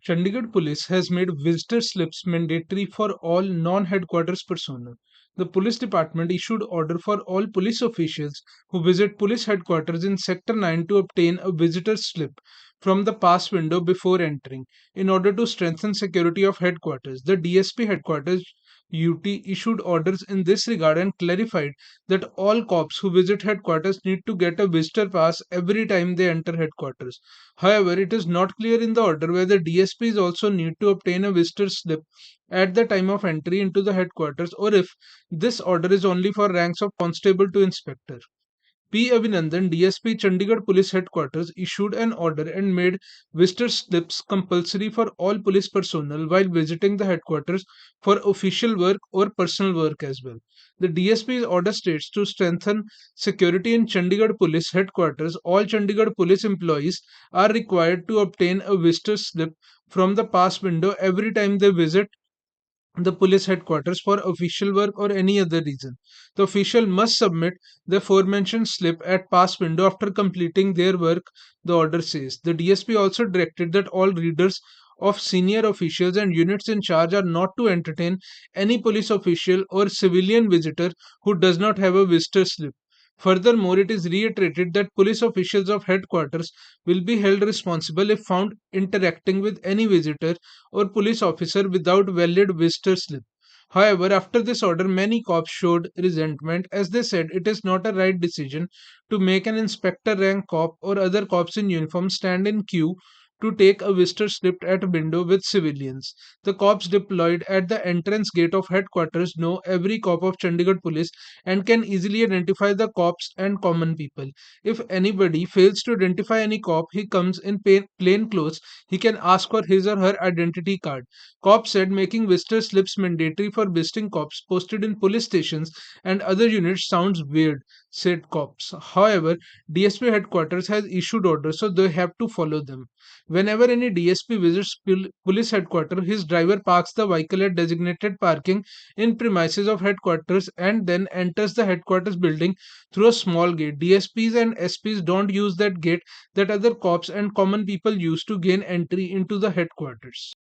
Chandigarh Police has made visitor slips mandatory for all non-headquarters personnel. The police department issued order for all police officials who visit police headquarters in Sector 9 to obtain a visitor slip from the pass window before entering in order to strengthen security of headquarters. The DSP headquarters UT issued orders in this regard and clarified that all cops who visit headquarters need to get a visitor pass every time they enter headquarters. However, it is not clear in the order whether DSPs also need to obtain a visitor slip at the time of entry into the headquarters or if this order is only for ranks of constable to inspector. P. Avinandan, DSP Chandigarh Police Headquarters, issued an order and made visitor slips compulsory for all police personnel while visiting the headquarters for official work or personal work as well. The DSP's order states to strengthen security in Chandigarh Police Headquarters, all Chandigarh Police employees are required to obtain a visitor slip from the pass window every time they visit the police headquarters for official work or any other reason. The official must submit the aforementioned slip at pass window after completing their work, the order says. The DSP also directed that all readers of senior officials and units in charge are not to entertain any police official or civilian visitor who does not have a visitor slip. Furthermore, it is reiterated that police officials of headquarters will be held responsible if found interacting with any visitor or police officer without valid visitor slip. However, after this order, many cops showed resentment as they said it is not a right decision to make an inspector rank cop or other cops in uniform stand in queue to take a visitor slip at a window with civilians. The cops deployed at the entrance gate of headquarters know every cop of Chandigarh police and can easily identify the cops and common people. If anybody fails to identify any cop, he comes in plain clothes, he can ask for his or her identity card. Cops said making visitor slips mandatory for visiting cops posted in police stations and other units sounds weird, said cops. However, DSP headquarters has issued orders, so they have to follow them. Whenever any DSP visits police headquarters, his driver parks the vehicle at designated parking in premises of headquarters and then enters the headquarters building through a small gate. DSPs and SPs don't use that gate that other cops and common people use to gain entry into the headquarters.